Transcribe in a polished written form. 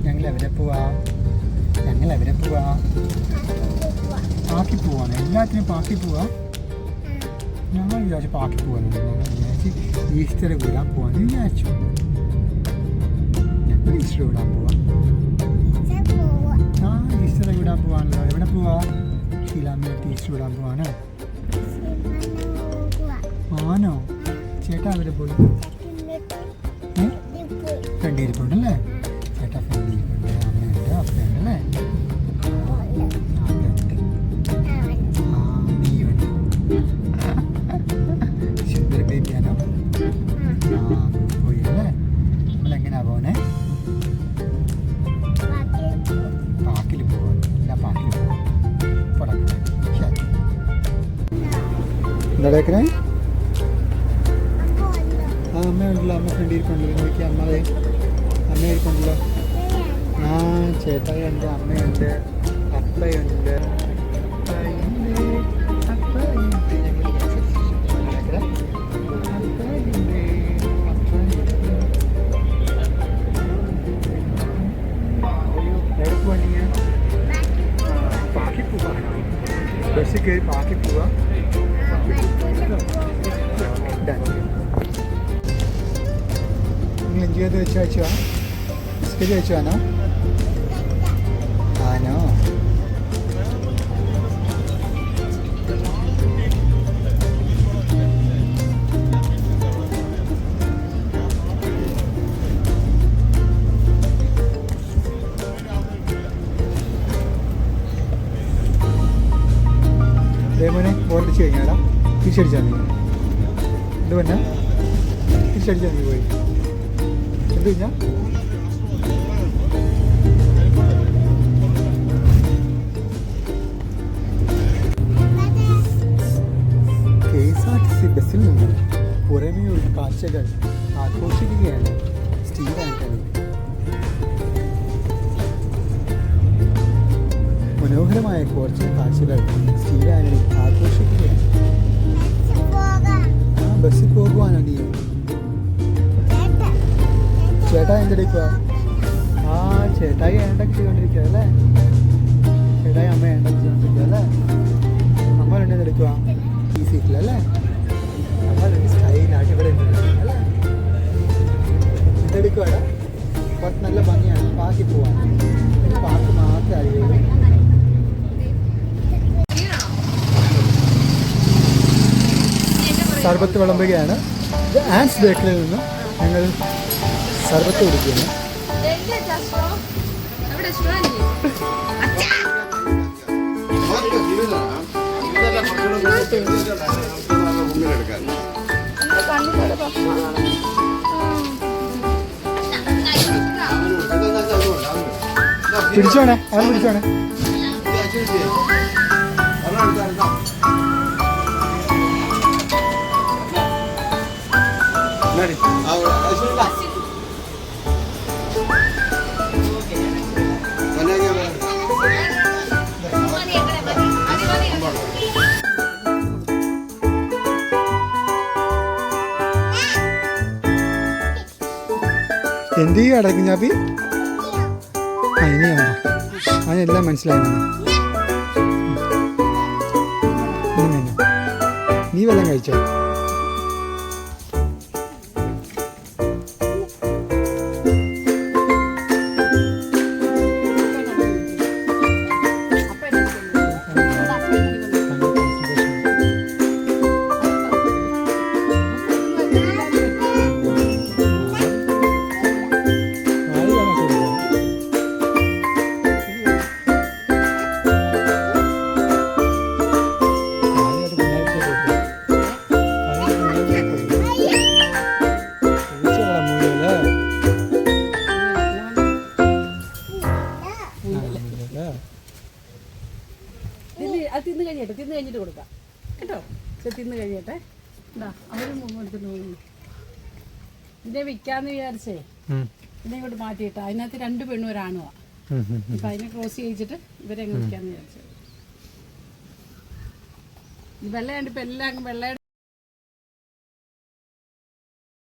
ഞങ്ങൾ എവിടെ പോവാ? പാർക്കിൽ പോവാണ്. എല്ലാത്തിനും പാർക്കിൽ പോവാ. ഞങ്ങൾ വിചാരിച്ചു പാർക്കിൽ പോകാനുണ്ട്. ഞങ്ങൾ വിചാരിച്ച് ഈസ്റ്റർ വിടാൻ പോവാന്ന് വിചാരിച്ചു. ഞങ്ങൾ ഈസ്റ്റർ വിടാൻ പോവാ. ഈസ്റ്റർ വിടാൻ പോവാണല്ലോ. എവിടെ പോവാ? ഷീലാമ്മയായിട്ട് ഈസ്റ്റർ വിടാൻ പോവാനോ? ആണോ? ചേട്ടാ അവിടെ പോയി ഫ്രണ്ടിരിപ്പുണ്ടല്ലേ? ചേട്ടാ ഫ്രണ്ടിരിപ്പുണ്ട്. അമ്മയുണ്ട്, അപ്പയുണ്ട് അല്ലേ? നീയുണ്ട്. സുന്ദര ബേബിയാണോ? പോയി അല്ലേ? നമ്മളെങ്ങനെയാ പോണേ? പാർക്കിൽ പോവാണ്. എല്ലാ പാർക്കിൽ പോവാം. എന്താ കേൾക്കണേ? അമ്മയുണ്ടല്ലോ. അമ്മ ഫ്രണ്ടിരിപ്പുണ്ടല്ലോ. നോക്കി അമ്മയിരിപ്പുണ്ടല്ലോ. ചേട്ടായുണ്ട്, അമ്മയുണ്ട്, അപ്പയുണ്ട്. പാർക്കിൽ പോവാ. ബസ്സിൽ കയറി പാർക്കിൽ പോവാ. നിങ്ങൾ എന്ത് ചെയ്ത് വെച്ച് കഴിച്ചോ? ബിസ്ക്കറ്റ് കഴിച്ചോനോ? ആനോ? ദേവനെ ബോർഡിച്ച് കഴിഞ്ഞാടാ തിരിച്ചടിച്ചാൽ നീ എന്ത് പറഞ്ഞാൽ തിരിച്ചടിച്ചാൽ നീ പോയി എന്ത് കഴിഞ്ഞാൽ KSRTC ബസ്സിൽ നിന്ന് പുറമെയുള്ള കാഴ്ചകൾ ആഘോഷിക്കുകയാണ് സ്റ്റീവ് ആന്റണി. മനോഹരമായ കുറച്ച് കാഴ്ചകൾ സ്റ്റീവ് ആന്റണി ആഘോഷിക്കുകയാണ്. ബസ്സിൽ പോകുവാനോ നീ? ചേട്ടാ എന്തെടുക്കുക? ചേട്ടായി എണ്ണൊക്കെ ചെയ്തുകൊണ്ടിരിക്കുക അല്ലേ? ചേട്ടായി അമ്മ എണ്ണൊക്കെ ചെയ്തുകൊണ്ടിരിക്കുക അല്ലേ? അമ്മ രണ്ട് എന്തെടുക്കുക? ഈ സീറ്റിലല്ലേ? അമ്മ രണ്ട് സ്റ്റൈലായിട്ട് ഇവിടെ അല്ലേ? എന്തെടുക്കുവാടാ? കുറച്ച് നല്ല ഭംഗിയാണ്. പാർക്കിൽ പോവാൻ. പാർക്ക് മാത്രമേ അറിയുള്ളൂ. സർബത്ത് വിളമ്പുകയാണ്. ആൻസ് ബേക്കറിയിൽ നിന്ന് ഞങ്ങൾ സർബത്ത് കുടിക്കുകയാണ്. പിടിച്ചോണേ, അവൻ പിടിച്ചോണേ. എന്ത് ചെയ്യാടാ കുഞ്ഞാപ്പി? ഇനിയാണോ? അതിനെല്ലാം മനസ്സിലായി. നീ വല്ലതും കഴിച്ചോ? തിന്ന് കഴിഞ്ഞിട്ട് കൊടുക്കാം കേട്ടോ. തിന്ന് കഴിയട്ടെ. എന്താ അവരും എടുത്തിട്ട് പോകുന്നു. ഇതിനെ വിൽക്കാന്ന് വിചാരിച്ചേ ഇതിനെ ഇങ്ങോട്ട് മാറ്റിയിട്ടാ. അതിനകത്ത് 2 പെണ്ണും ഒരാണുവാ. അപ്പൊ അതിനെ ക്രോസ് ചെയ്യിച്ചിട്ട് ഇവരെ വിൽക്കാന്ന് വിചാരിച്ചത്. വെള്ളയുണ്ട്. ഇപ്പൊ എല്ലാം വെള്ളയുടെ